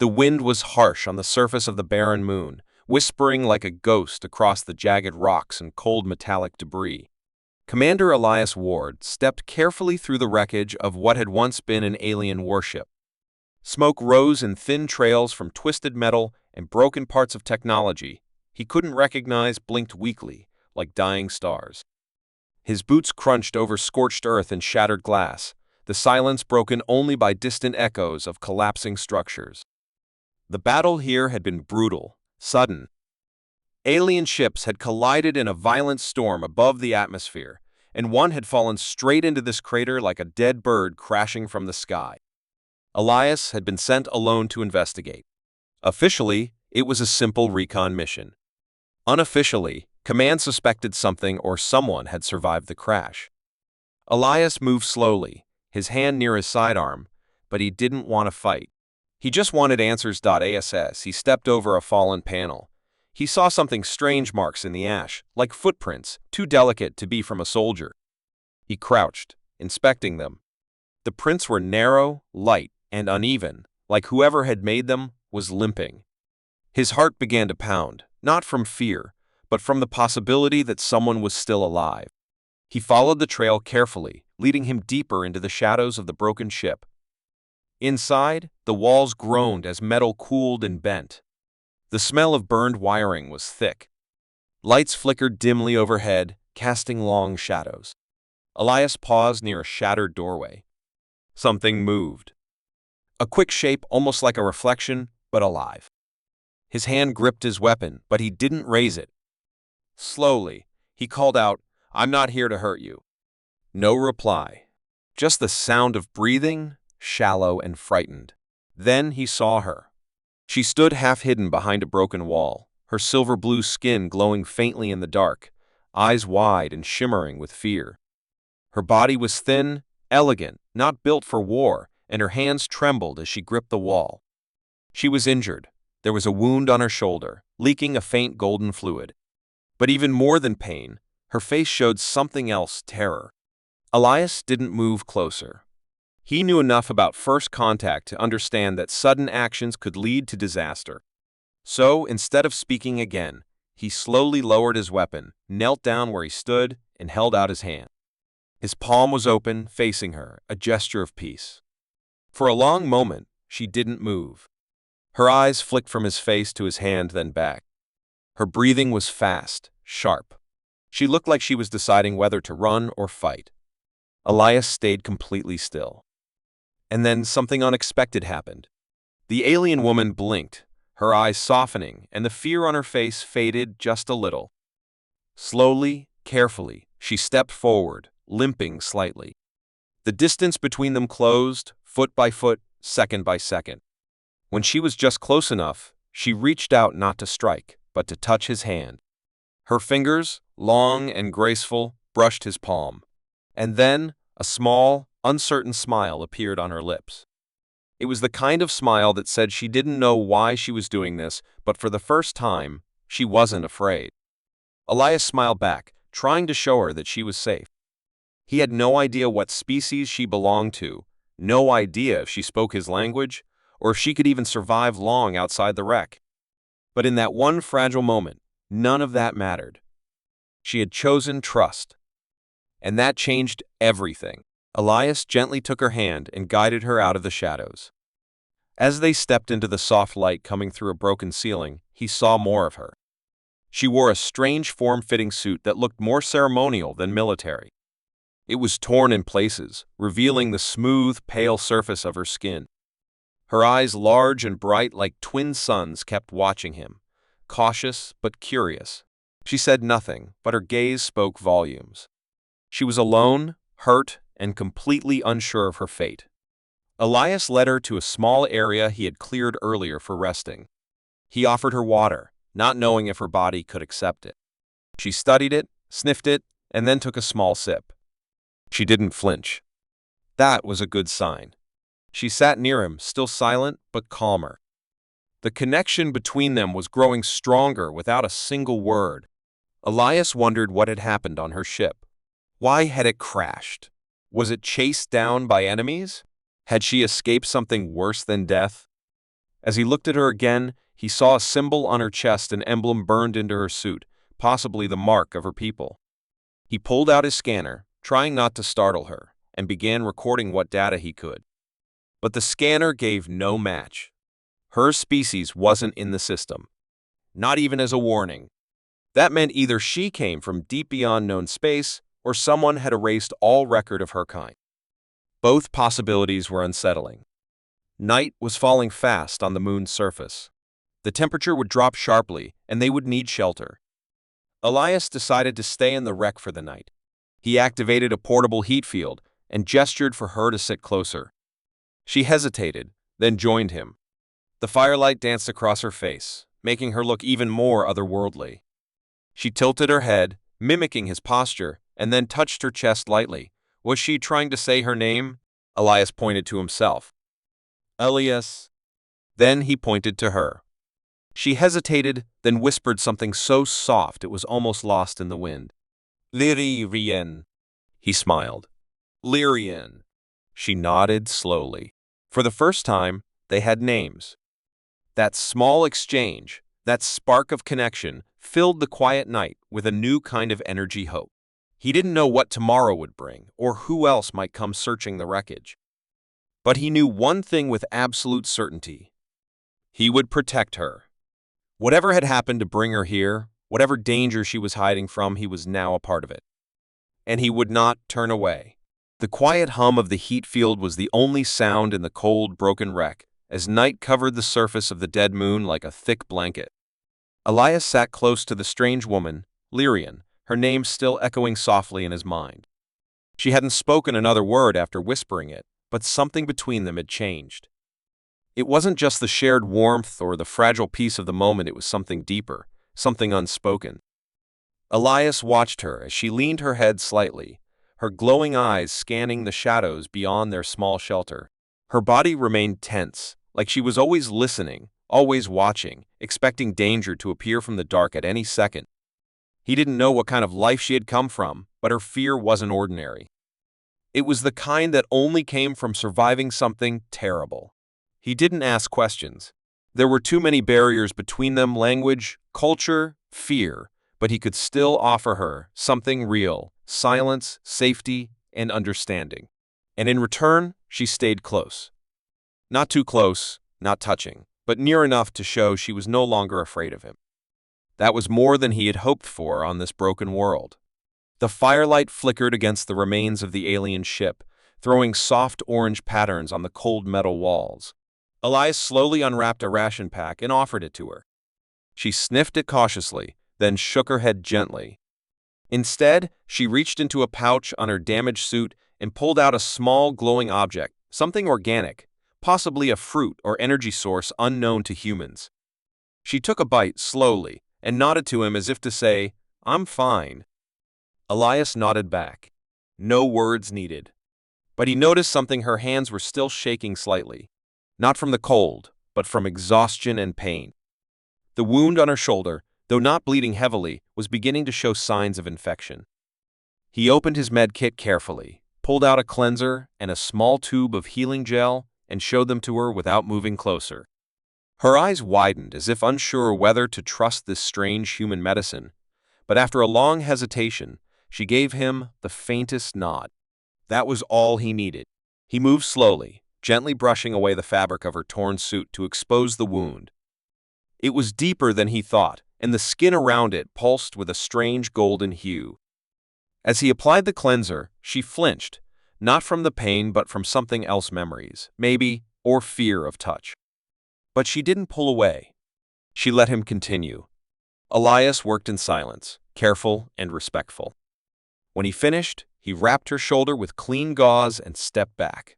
The wind was harsh on the surface of the barren moon, whispering like a ghost across the jagged rocks and cold metallic debris. Commander Elias Ward stepped carefully through the wreckage of what had once been an alien warship. Smoke rose in thin trails from twisted metal and broken parts of technology he couldn't recognize blinked weakly, like dying stars. His boots crunched over scorched earth and shattered glass, the silence broken only by distant echoes of collapsing structures. The battle here had been brutal, sudden. Alien ships had collided in a violent storm above the atmosphere, and one had fallen straight into this crater like a dead bird crashing from the sky. Elias had been sent alone to investigate. Officially, it was a simple recon mission. Unofficially, Command suspected something or someone had survived the crash. Elias moved slowly, his hand near his sidearm, but he didn't want to fight. He just wanted answers. As he stepped over a fallen panel, he saw something strange: marks in the ash, like footprints, too delicate to be from a soldier. He crouched, inspecting them. The prints were narrow, light, and uneven, like whoever had made them was limping. His heart began to pound, not from fear, but from the possibility that someone was still alive. He followed the trail carefully, leading him deeper into the shadows of the broken ship. Inside, the walls groaned as metal cooled and bent. The smell of burned wiring was thick. Lights flickered dimly overhead, casting long shadows. Elias paused near a shattered doorway. Something moved. A quick shape, almost like a reflection, but alive. His hand gripped his weapon, but he didn't raise it. Slowly, he called out, "I'm not here to hurt you." No reply. Just the sound of breathing, shallow and frightened. Then he saw her. She stood half hidden behind a broken wall, her silver blue skin glowing faintly in the dark, eyes wide and shimmering with fear. Her body was thin, elegant, not built for war, and her hands trembled as she gripped the wall. She was injured. There was a wound on her shoulder, leaking a faint golden fluid. But even more than pain, her face showed something else: terror. Elias didn't move closer. He knew enough about first contact to understand that sudden actions could lead to disaster. So, instead of speaking again, he slowly lowered his weapon, knelt down where he stood, and held out his hand. His palm was open, facing her, a gesture of peace. For a long moment, she didn't move. Her eyes flicked from his face to his hand, then back. Her breathing was fast, sharp. She looked like she was deciding whether to run or fight. Elias stayed completely still. And then something unexpected happened. The alien woman blinked, her eyes softening, and the fear on her face faded just a little. Slowly, carefully, she stepped forward, limping slightly. The distance between them closed, foot by foot, second by second. When she was just close enough, she reached out not to strike, but to touch his hand. Her fingers, long and graceful, brushed his palm. And then, a small, uncertain smile appeared on her lips. It was the kind of smile that said she didn't know why she was doing this, but for the first time, she wasn't afraid. Elias smiled back, trying to show her that she was safe. He had no idea what species she belonged to, no idea if she spoke his language, or if she could even survive long outside the wreck. But in that one fragile moment, none of that mattered. She had chosen trust. And that changed everything. Elias gently took her hand and guided her out of the shadows. As they stepped into the soft light coming through a broken ceiling, he saw more of her. She wore a strange form-fitting suit that looked more ceremonial than military. It was torn in places, revealing the smooth, pale surface of her skin. Her eyes, large and bright like twin suns, kept watching him, cautious but curious. She said nothing, but her gaze spoke volumes. She was alone, hurt, and completely unsure of her fate. Elias led her to a small area he had cleared earlier for resting. He offered her water, not knowing if her body could accept it. She studied it, sniffed it, and then took a small sip. She didn't flinch. That was a good sign. She sat near him, still silent but calmer. The connection between them was growing stronger without a single word. Elias wondered what had happened on her ship. Why had it crashed? Was it chased down by enemies? Had she escaped something worse than death? As he looked at her again, he saw a symbol on her chest, an emblem burned into her suit, possibly the mark of her people. He pulled out his scanner, trying not to startle her, and began recording what data he could. But the scanner gave no match. Her species wasn't in the system, not even as a warning. That meant either she came from deep beyond known space, or someone had erased all record of her kind. Both possibilities were unsettling. Night was falling fast on the moon's surface. The temperature would drop sharply, and they would need shelter. Elias decided to stay in the wreck for the night. He activated a portable heat field and gestured for her to sit closer. She hesitated, then joined him. The firelight danced across her face, making her look even more otherworldly. She tilted her head, mimicking his posture, and then touched her chest lightly. Was she trying to say her name? Elias pointed to himself. Elias. Then he pointed to her. She hesitated, then whispered something so soft it was almost lost in the wind. Lyrian. He smiled. Lyrian. She nodded slowly. For the first time, they had names. That small exchange, that spark of connection, filled the quiet night with a new kind of energy hope. He didn't know what tomorrow would bring, or who else might come searching the wreckage. But he knew one thing with absolute certainty. He would protect her. Whatever had happened to bring her here, whatever danger she was hiding from, he was now a part of it. And he would not turn away. The quiet hum of the heat field was the only sound in the cold, broken wreck, as night covered the surface of the dead moon like a thick blanket. Elias sat close to the strange woman, Lyrian, her name still echoing softly in his mind. She hadn't spoken another word after whispering it, but something between them had changed. It wasn't just the shared warmth or the fragile peace of the moment, it was something deeper, something unspoken. Elias watched her as she leaned her head slightly, her glowing eyes scanning the shadows beyond their small shelter. Her body remained tense, like she was always listening, always watching, expecting danger to appear from the dark at any second. He didn't know what kind of life she had come from, but her fear wasn't ordinary. It was the kind that only came from surviving something terrible. He didn't ask questions. There were too many barriers between them: language, culture, fear, but he could still offer her something real: silence, safety, and understanding. And in return, she stayed close. Not too close, not touching, but near enough to show she was no longer afraid of him. That was more than he had hoped for on this broken world. The firelight flickered against the remains of the alien ship, throwing soft orange patterns on the cold metal walls. Elias slowly unwrapped a ration pack and offered it to her. She sniffed it cautiously, then shook her head gently. Instead, she reached into a pouch on her damaged suit and pulled out a small glowing object, something organic, possibly a fruit or energy source unknown to humans. She took a bite slowly and nodded to him as if to say, "I'm fine." Elias nodded back. No words needed. But he noticed something: her hands were still shaking slightly. Not from the cold, but from exhaustion and pain. The wound on her shoulder, though not bleeding heavily, was beginning to show signs of infection. He opened his med kit carefully, pulled out a cleanser and a small tube of healing gel, and showed them to her without moving closer. Her eyes widened as if unsure whether to trust this strange human medicine, but after a long hesitation, she gave him the faintest nod. That was all he needed. He moved slowly, gently brushing away the fabric of her torn suit to expose the wound. It was deeper than he thought, and the skin around it pulsed with a strange golden hue. As he applied the cleanser, she flinched, not from the pain but from something else: memories, maybe, or fear of touch. But she didn't pull away. She let him continue. Elias worked in silence, careful and respectful. When he finished, he wrapped her shoulder with clean gauze and stepped back.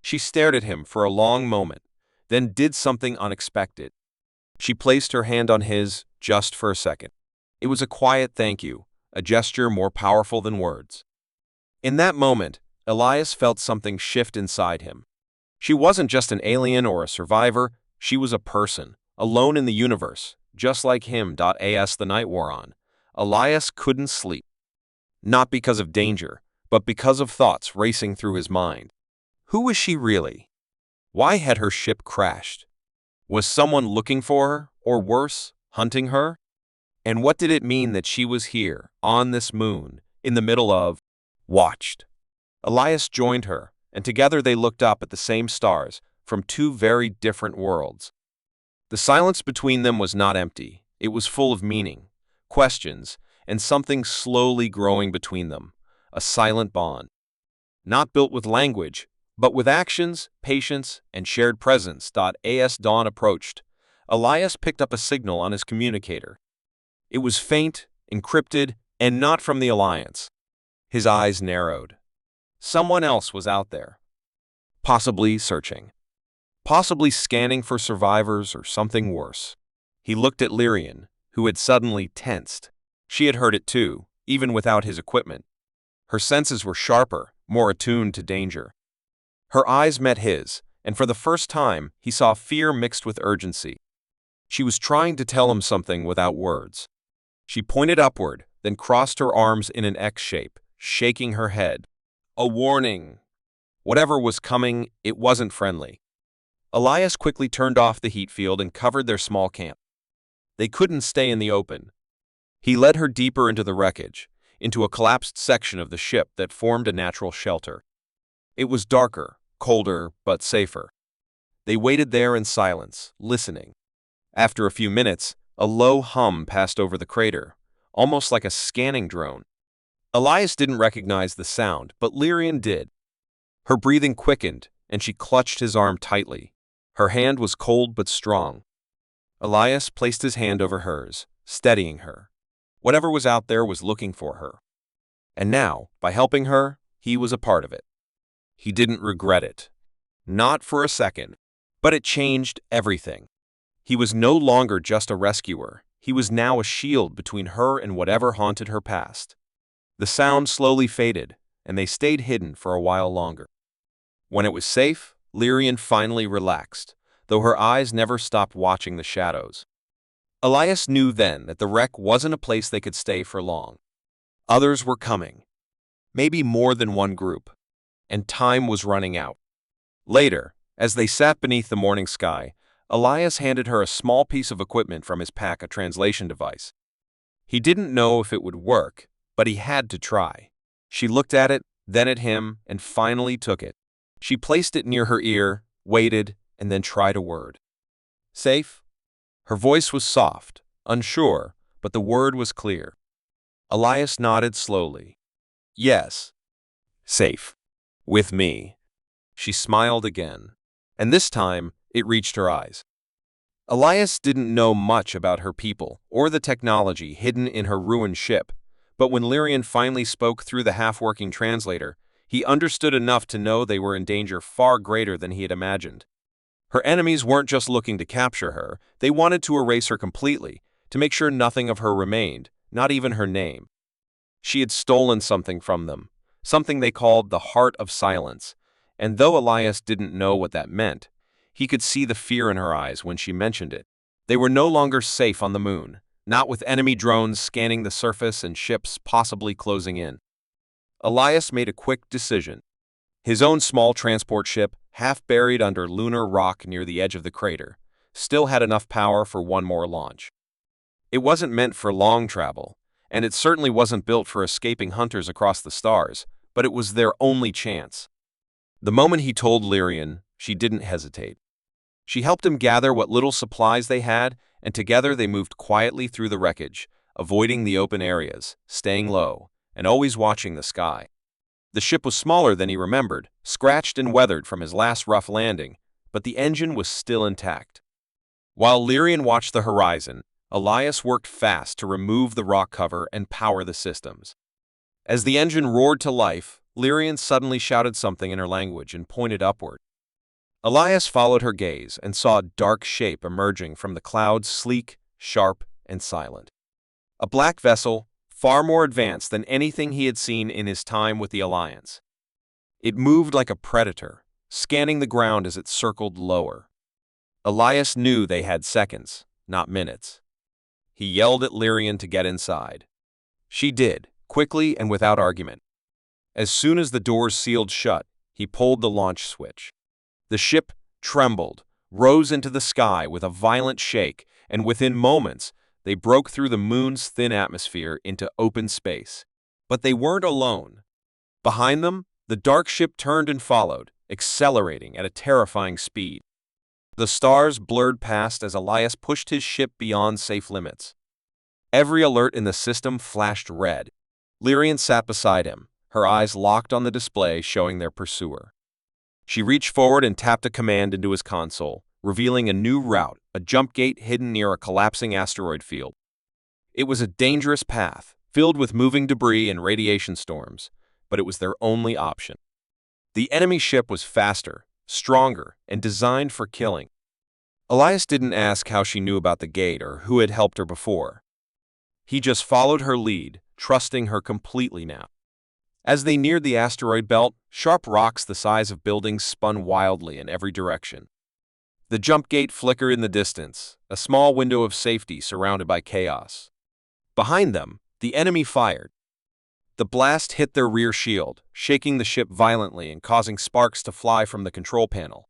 She stared at him for a long moment, then did something unexpected. She placed her hand on his, just for a second. It was a quiet thank you, a gesture more powerful than words. In that moment, Elias felt something shift inside him. She wasn't just an alien or a survivor, she was a person, alone in the universe, just like him. As the night wore on, Elias couldn't sleep. Not because of danger, but because of thoughts racing through his mind. Who was she really? Why had her ship crashed? Was someone looking for her, or worse, hunting her? And what did it mean that she was here, on this moon, in the middle of watched? Elias joined her, and together they looked up at the same stars from two very different worlds. The silence between them was not empty. It was full of meaning, questions, and something slowly growing between them, a silent bond. Not built with language, but with actions, patience, and shared presence. As dawn approached, Elias picked up a signal on his communicator. It was faint, encrypted, and not from the Alliance. His eyes narrowed. Someone else was out there. Possibly searching. Possibly scanning for survivors or something worse. He looked at Lyrian, who had suddenly tensed. She had heard it too, even without his equipment. Her senses were sharper, more attuned to danger. Her eyes met his, and for the first time, he saw fear mixed with urgency. She was trying to tell him something without words. She pointed upward, then crossed her arms in an X shape, shaking her head. A warning. Whatever was coming, it wasn't friendly. Elias quickly turned off the heat field and covered their small camp. They couldn't stay in the open. He led her deeper into the wreckage, into a collapsed section of the ship that formed a natural shelter. It was darker, colder, but safer. They waited there in silence, listening. After a few minutes, a low hum passed over the crater, almost like a scanning drone. Elias didn't recognize the sound, but Lyrian did. Her breathing quickened, and she clutched his arm tightly. Her hand was cold but strong. Elias placed his hand over hers, steadying her. Whatever was out there was looking for her. And now, by helping her, he was a part of it. He didn't regret it. Not for a second. But it changed everything. He was no longer just a rescuer. He was now a shield between her and whatever haunted her past. The sound slowly faded, and they stayed hidden for a while longer. When it was safe, Lyrian finally relaxed, though her eyes never stopped watching the shadows. Elias knew then that the wreck wasn't a place they could stay for long. Others were coming. Maybe more than one group. And time was running out. Later, as they sat beneath the morning sky, Elias handed her a small piece of equipment from his pack, a translation device. He didn't know if it would work, but he had to try. She looked at it, then at him, and finally took it. She placed it near her ear, waited, and then tried a word. Safe? Her voice was soft, unsure, but the word was clear. Elias nodded slowly. Yes. Safe. With me. She smiled again, and this time it reached her eyes. Elias didn't know much about her people or the technology hidden in her ruined ship, but when Lyrian finally spoke through the half-working translator, he understood enough to know they were in danger far greater than he had imagined. Her enemies weren't just looking to capture her, they wanted to erase her completely, to make sure nothing of her remained, not even her name. She had stolen something from them, something they called the Heart of Silence, and though Elias didn't know what that meant, he could see the fear in her eyes when she mentioned it. They were no longer safe on the moon, not with enemy drones scanning the surface and ships possibly closing in. Elias made a quick decision. His own small transport ship, half buried under lunar rock near the edge of the crater, still had enough power for one more launch. It wasn't meant for long travel, and it certainly wasn't built for escaping hunters across the stars, but it was their only chance. The moment he told Lyrian, she didn't hesitate. She helped him gather what little supplies they had, and together they moved quietly through the wreckage, avoiding the open areas, staying low, and always watching the sky. The ship was smaller than he remembered, scratched and weathered from his last rough landing, but the engine was still intact. While Lyrian watched the horizon, Elias worked fast to remove the rock cover and power the systems. As the engine roared to life, Lyrian suddenly shouted something in her language and pointed upward. Elias followed her gaze and saw a dark shape emerging from the clouds, sleek, sharp, and silent. A black vessel, far more advanced than anything he had seen in his time with the Alliance. It moved like a predator, scanning the ground as it circled lower. Elias knew they had seconds, not minutes. He yelled at Lyrian to get inside. She did, quickly and without argument. As soon as the doors sealed shut, he pulled the launch switch. The ship trembled, rose into the sky with a violent shake, and within moments, they broke through the moon's thin atmosphere into open space. But they weren't alone. Behind them, the dark ship turned and followed, accelerating at a terrifying speed. The stars blurred past as Elias pushed his ship beyond safe limits. Every alert in the system flashed red. Lyrian sat beside him, her eyes locked on the display showing their pursuer. She reached forward and tapped a command into his console, revealing a new route, a jump gate hidden near a collapsing asteroid field. It was a dangerous path, filled with moving debris and radiation storms, but it was their only option. The enemy ship was faster, stronger, and designed for killing. Elias didn't ask how she knew about the gate or who had helped her before. He just followed her lead, trusting her completely now. As they neared the asteroid belt, sharp rocks the size of buildings spun wildly in every direction. The jump gate flickered in the distance, a small window of safety surrounded by chaos. Behind them, the enemy fired. The blast hit their rear shield, shaking the ship violently and causing sparks to fly from the control panel.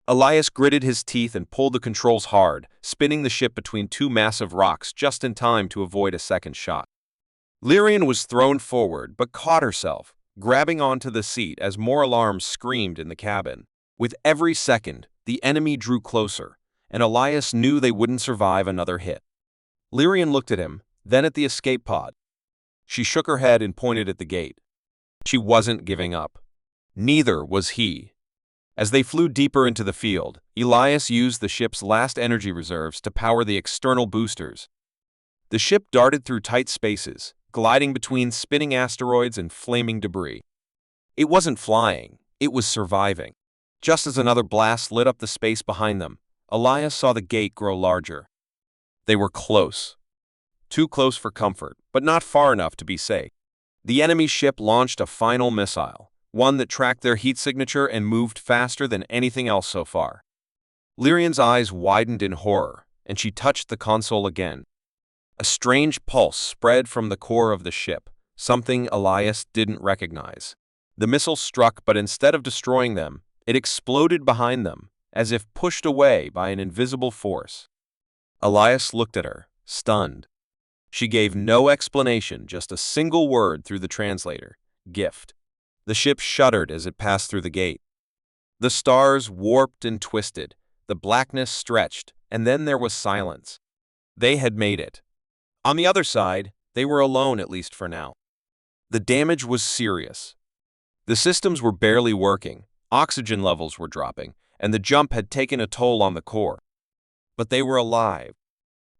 Elias gritted his teeth and pulled the controls hard, spinning the ship between two massive rocks just in time to avoid a second shot. Lyrian was thrown forward but caught herself, grabbing onto the seat as more alarms screamed in the cabin. With every second, the enemy drew closer, and Elias knew they wouldn't survive another hit. Lyrian looked at him, then at the escape pod. She shook her head and pointed at the gate. She wasn't giving up. Neither was he. As they flew deeper into the field, Elias used the ship's last energy reserves to power the external boosters. The ship darted through tight spaces, gliding between spinning asteroids and flaming debris. It wasn't flying, it was surviving. Just as another blast lit up the space behind them, Elias saw the gate grow larger. They were close. Too close for comfort, but not far enough to be safe. The enemy ship launched a final missile, one that tracked their heat signature and moved faster than anything else so far. Lyrian's eyes widened in horror, and she touched the console again. A strange pulse spread from the core of the ship, something Elias didn't recognize. The missile struck, but instead of destroying them, it exploded behind them, as if pushed away by an invisible force. Elias looked at her, stunned. She gave no explanation, just a single word through the translator: gift. The ship shuddered as it passed through the gate. The stars warped and twisted, the blackness stretched, and then there was silence. They had made it. On the other side, they were alone, at least for now. The damage was serious. The systems were barely working, oxygen levels were dropping, and the jump had taken a toll on the core. But they were alive.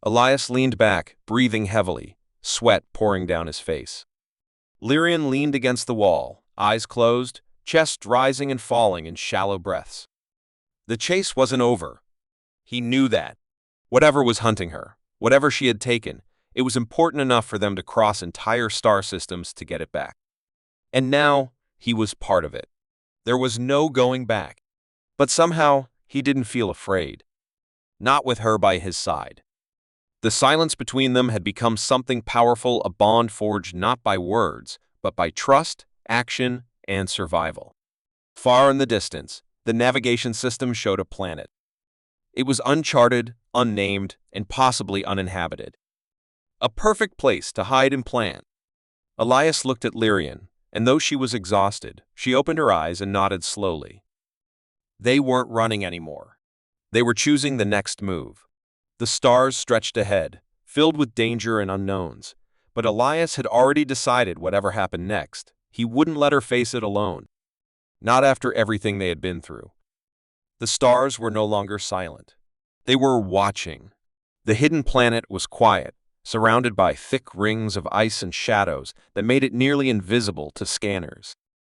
Elias leaned back, breathing heavily, sweat pouring down his face. Lyrian leaned against the wall, eyes closed, chest rising and falling in shallow breaths. The chase wasn't over. He knew that. Whatever was hunting her, whatever she had taken, it was important enough for them to cross entire star systems to get it back. And now, he was part of it. There was no going back. But somehow, he didn't feel afraid. Not with her by his side. The silence between them had become something powerful, a bond forged not by words, but by trust, action, and survival. Far in the distance, the navigation system showed a planet. It was uncharted, unnamed, and possibly uninhabited. A perfect place to hide and plant. Elias looked at Lyrian, and though she was exhausted, she opened her eyes and nodded slowly. They weren't running anymore. They were choosing the next move. The stars stretched ahead, filled with danger and unknowns, but Elias had already decided whatever happened next, he wouldn't let her face it alone. Not after everything they had been through. The stars were no longer silent. They were watching. The hidden planet was quiet, surrounded by thick rings of ice and shadows that made it nearly invisible to scanners.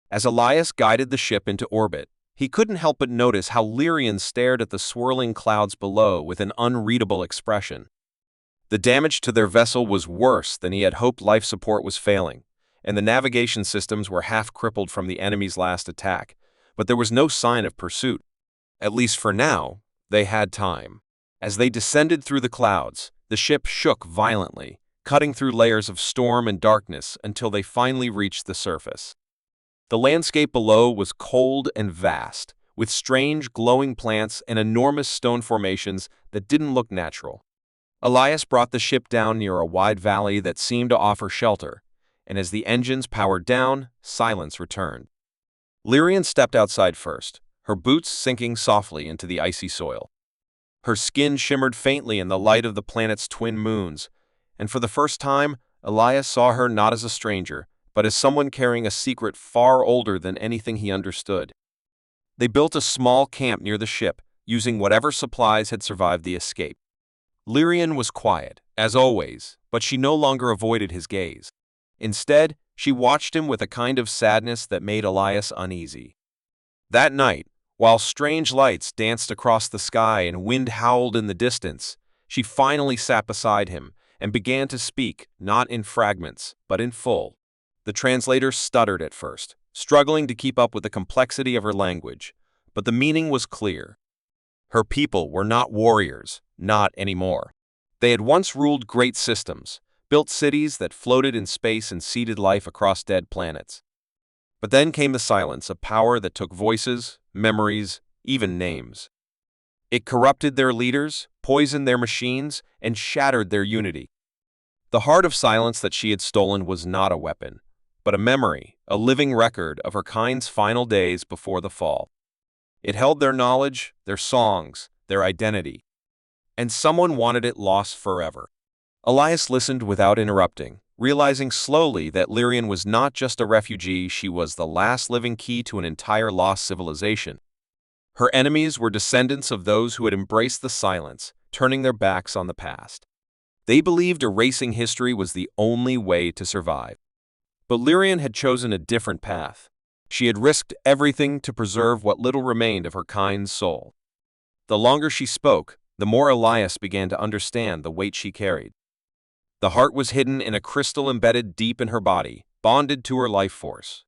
As Elias guided the ship into orbit, he couldn't help but notice how Lyrian stared at the swirling clouds below with an unreadable expression. The damage to their vessel was worse than he had hoped. Life support was failing, and the navigation systems were half crippled from the enemy's last attack, but there was no sign of pursuit. At least for now, they had time. As they descended through the clouds, the ship shook violently, cutting through layers of storm and darkness until they finally reached the surface. The landscape below was cold and vast, with strange, glowing plants and enormous stone formations that didn't look natural. Elias brought the ship down near a wide valley that seemed to offer shelter, and as the engines powered down, silence returned. Lyrian stepped outside first, her boots sinking softly into the icy soil. Her skin shimmered faintly in the light of the planet's twin moons, and for the first time, Elias saw her not as a stranger, but as someone carrying a secret far older than anything he understood. They built a small camp near the ship, using whatever supplies had survived the escape. Lyrian was quiet, as always, but she no longer avoided his gaze. Instead, she watched him with a kind of sadness that made Elias uneasy. That night, while strange lights danced across the sky and wind howled in the distance, she finally sat beside him and began to speak, not in fragments, but in full. The translator stuttered at first, struggling to keep up with the complexity of her language, but the meaning was clear. Her people were not warriors, not anymore. They had once ruled great systems, built cities that floated in space and seeded life across dead planets. But then came the silence, a power that took voices, memories, even names. It corrupted their leaders, poisoned their machines, and shattered their unity. The heart of silence that she had stolen was not a weapon, but a memory, a living record of her kind's final days before the fall. It held their knowledge, their songs, their identity, and someone wanted it lost forever. Elias listened without interrupting, realizing slowly that Lyrian was not just a refugee, she was the last living key to an entire lost civilization. Her enemies were descendants of those who had embraced the silence, turning their backs on the past. They believed erasing history was the only way to survive. But Lyrian had chosen a different path. She had risked everything to preserve what little remained of her kind's soul. The longer she spoke, the more Elias began to understand the weight she carried. The heart was hidden in a crystal embedded deep in her body, bonded to her life force.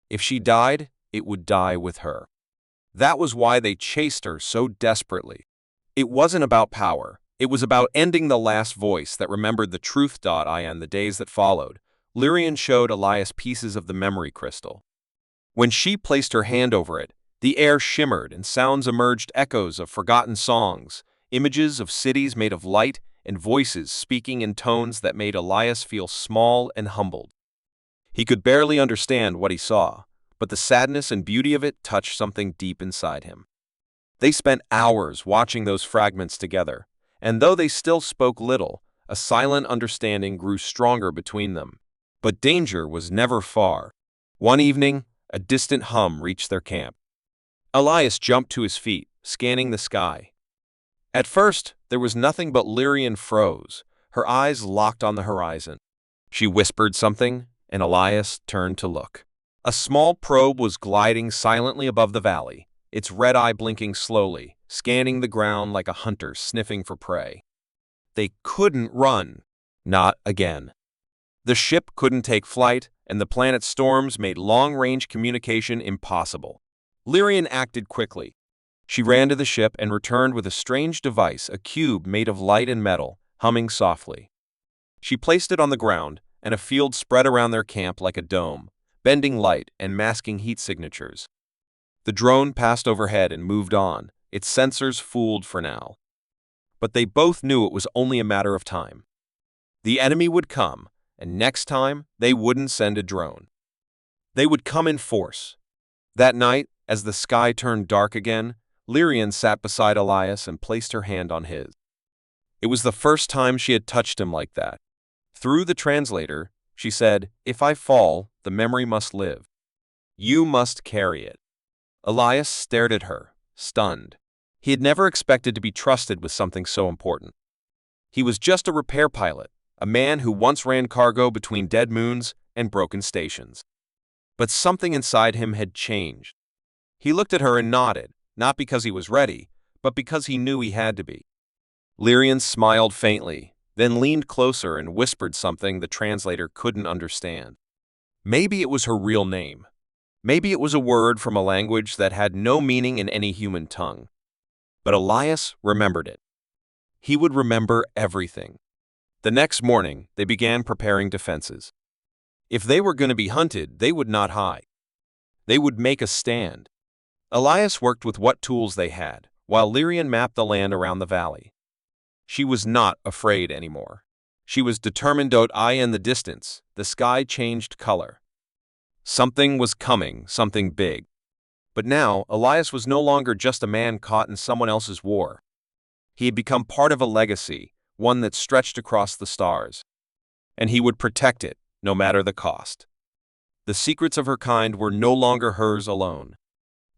If she died, it would die with her. That was why they chased her so desperately. It wasn't about power. It was about ending the last voice that remembered the truth. In the days that followed, Lyrian showed Elias pieces of the memory crystal. When she placed her hand over it, the air shimmered and sounds emerged, echoes of forgotten songs, images of cities made of light, and voices speaking in tones that made Elias feel small and humbled. He could barely understand what he saw, but the sadness and beauty of it touched something deep inside him. They spent hours watching those fragments together, and though they still spoke little, a silent understanding grew stronger between them. But danger was never far. One evening, a distant hum reached their camp. Elias jumped to his feet, scanning the sky. At first, there was nothing, but Lyrian froze, her eyes locked on the horizon. She whispered something, and Elias turned to look. A small probe was gliding silently above the valley, its red eye blinking slowly, scanning the ground like a hunter sniffing for prey. They couldn't run. Not again. The ship couldn't take flight, and the planet's storms made long-range communication impossible. Lyrian acted quickly. She ran to the ship and returned with a strange device, a cube made of light and metal, humming softly. She placed it on the ground, and a field spread around their camp like a dome, bending light and masking heat signatures. The drone passed overhead and moved on, its sensors fooled for now. But they both knew it was only a matter of time. The enemy would come, and next time they wouldn't send a drone. They would come in force. That night, as the sky turned dark again, Lyrian sat beside Elias and placed her hand on his. It was the first time she had touched him like that. Through the translator, she said, "If I fall, the memory must live. You must carry it." Elias stared at her, stunned. He had never expected to be trusted with something so important. He was just a repair pilot, a man who once ran cargo between dead moons and broken stations. But something inside him had changed. He looked at her and nodded, not because he was ready, but because he knew he had to be. Lyrian smiled faintly, then leaned closer and whispered something the translator couldn't understand. Maybe it was her real name. Maybe it was a word from a language that had no meaning in any human tongue. But Elias remembered it. He would remember everything. The next morning, they began preparing defenses. If they were going to be hunted, they would not hide. They would make a stand. Elias worked with what tools they had, while Lyrian mapped the land around the valley. She was not afraid anymore. She was determined. Eye in the distance, the sky changed color. Something was coming, something big. But now, Elias was no longer just a man caught in someone else's war. He had become part of a legacy, one that stretched across the stars. And he would protect it, no matter the cost. The secrets of her kind were no longer hers alone.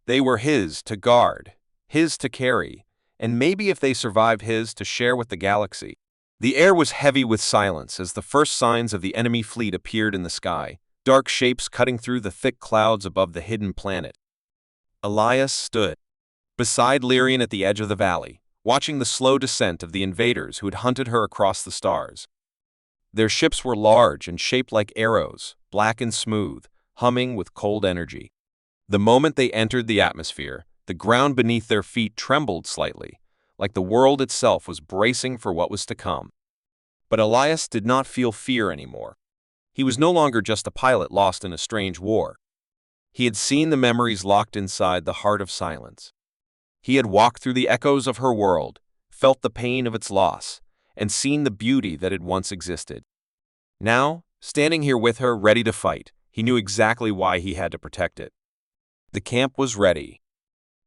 They were his to guard, his to carry, and maybe if they survived, his to share with the galaxy. The air was heavy with silence as the first signs of the enemy fleet appeared in the sky, dark shapes cutting through the thick clouds above the hidden planet. Elias stood beside Lyrian at the edge of the valley, watching the slow descent of the invaders who had hunted her across the stars. Their ships were large and shaped like arrows, black and smooth, humming with cold energy. The moment they entered the atmosphere, the ground beneath their feet trembled slightly, like the world itself was bracing for what was to come. But Elias did not feel fear anymore. He was no longer just a pilot lost in a strange war. He had seen the memories locked inside the heart of silence. He had walked through the echoes of her world, felt the pain of its loss, and seen the beauty that had once existed. Now, standing here with her, ready to fight, he knew exactly why he had to protect it. The camp was ready.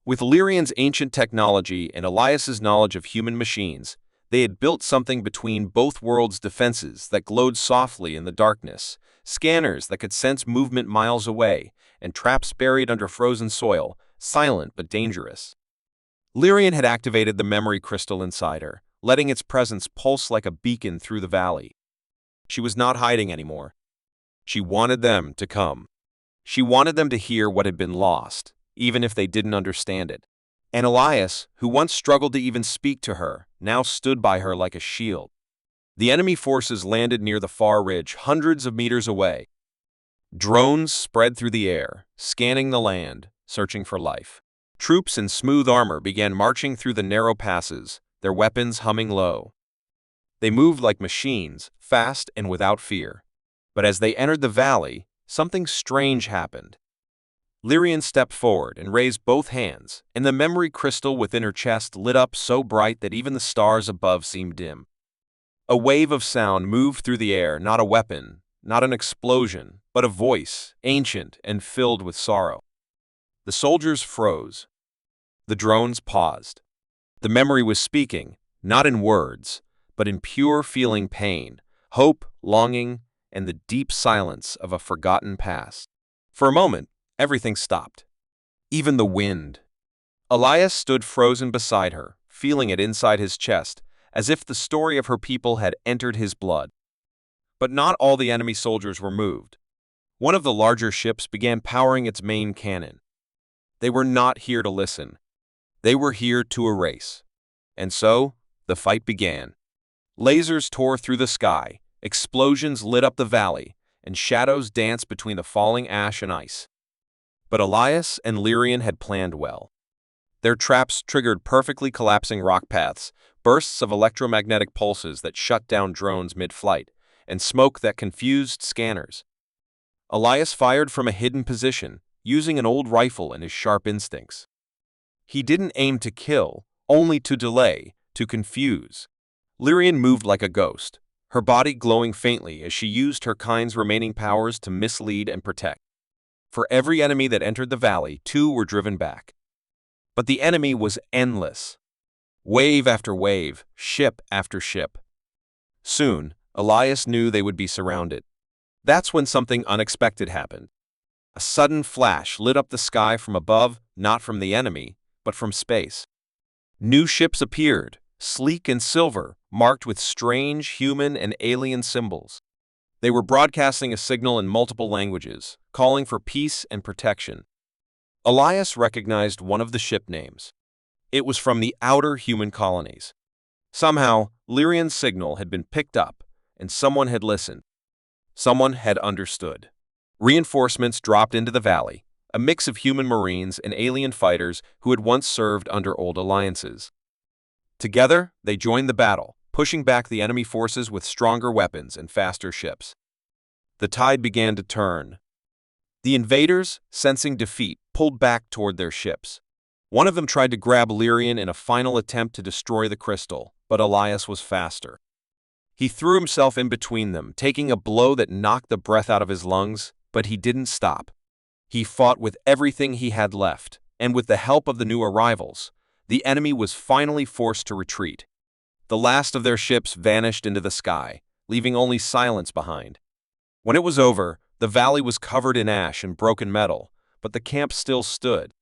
With Lyrian's ancient technology and Elias's knowledge of human machines, they had built something between both worlds' defenses that glowed softly in the darkness, scanners that could sense movement miles away, and traps buried under frozen soil, silent but dangerous. Lyrian had activated the memory crystal inside her, letting its presence pulse like a beacon through the valley. She was not hiding anymore. She wanted them to come. She wanted them to hear what had been lost, even if they didn't understand it. And Elias, who once struggled to even speak to her, now stood by her like a shield. The enemy forces landed near the far ridge, hundreds of meters away. Drones spread through the air, scanning the land, searching for life. Troops in smooth armor began marching through the narrow passes, their weapons humming low. They moved like machines, fast and without fear. But as they entered the valley, something strange happened. Lyrian stepped forward and raised both hands, and the memory crystal within her chest lit up so bright that even the stars above seemed dim. A wave of sound moved through the air, not a weapon, not an explosion, but a voice, ancient and filled with sorrow. The soldiers froze. The drones paused. The memory was speaking, not in words, but in pure feeling pain, hope, longing, and the deep silence of a forgotten past. For a moment, everything stopped. Even the wind. Elias stood frozen beside her, feeling it inside his chest, as if the story of her people had entered his blood. But not all the enemy soldiers were moved. One of the larger ships began powering its main cannon. They were not here to listen. They were here to erase. And so, the fight began. Lasers tore through the sky, explosions lit up the valley, and shadows danced between the falling ash and ice. But Elias and Lyrian had planned well. Their traps triggered perfectly collapsing rock paths, bursts of electromagnetic pulses that shut down drones mid-flight, and smoke that confused scanners. Elias fired from a hidden position, using an old rifle and his sharp instincts. He didn't aim to kill, only to delay, to confuse. Lyrian moved like a ghost, her body glowing faintly as she used her kind's remaining powers to mislead and protect. For every enemy that entered the valley, 2 were driven back. But the enemy was endless. Wave after wave, ship after ship. Soon, Elias knew they would be surrounded. That's when something unexpected happened. A sudden flash lit up the sky from above, not from the enemy, but from space. New ships appeared, sleek and silver, marked with strange human and alien symbols. They were broadcasting a signal in multiple languages, calling for peace and protection. Elias recognized one of the ship names. It was from the outer human colonies. Somehow, Lyrian's signal had been picked up, and someone had listened. Someone had understood. Reinforcements dropped into the valley, a mix of human marines and alien fighters who had once served under old alliances. Together, they joined the battle, pushing back the enemy forces with stronger weapons and faster ships. The tide began to turn. The invaders, sensing defeat, pulled back toward their ships. One of them tried to grab Lyrian in a final attempt to destroy the crystal, but Elias was faster. He threw himself in between them, taking a blow that knocked the breath out of his lungs, but he didn't stop. He fought with everything he had left, and with the help of the new arrivals, the enemy was finally forced to retreat. The last of their ships vanished into the sky, leaving only silence behind. When it was over, the valley was covered in ash and broken metal, but the camp still stood.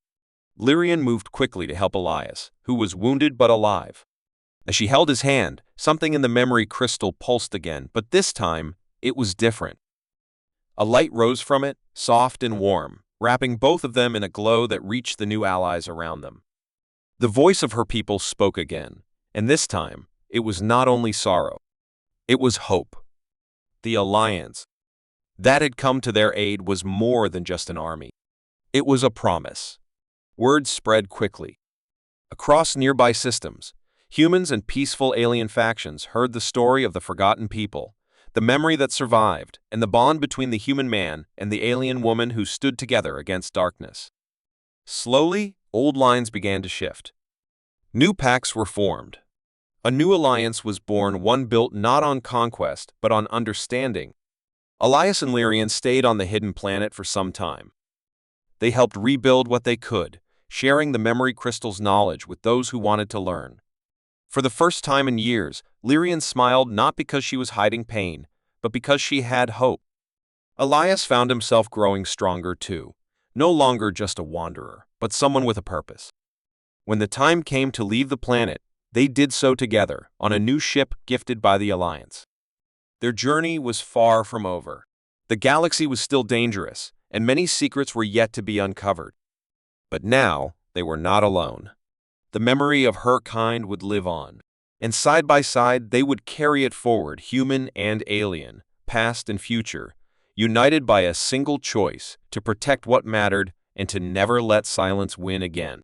Lyrian moved quickly to help Elias, who was wounded but alive. As she held his hand, something in the memory crystal pulsed again, but this time, it was different. A light rose from it, soft and warm, wrapping both of them in a glow that reached the new allies around them. The voice of her people spoke again, and this time, it was not only sorrow. It was hope. The alliance that had come to their aid was more than just an army. It was a promise. Word spread quickly. Across nearby systems, humans and peaceful alien factions heard the story of the forgotten people, the memory that survived, and the bond between the human man and the alien woman who stood together against darkness. Slowly, old lines began to shift. New pacts were formed. A new alliance was born, one built not on conquest, but on understanding. Elias and Lyrian stayed on the hidden planet for some time. They helped rebuild what they could, sharing the memory crystal's knowledge with those who wanted to learn. For the first time in years, Lyrian smiled not because she was hiding pain, but because she had hope. Elias found himself growing stronger too, no longer just a wanderer, but someone with a purpose. When the time came to leave the planet, they did so together, on a new ship gifted by the Alliance. Their journey was far from over. The galaxy was still dangerous, and many secrets were yet to be uncovered. But now, they were not alone. The memory of her kind would live on, and side by side they would carry it forward, human and alien, past and future, united by a single choice to protect what mattered and to never let silence win again.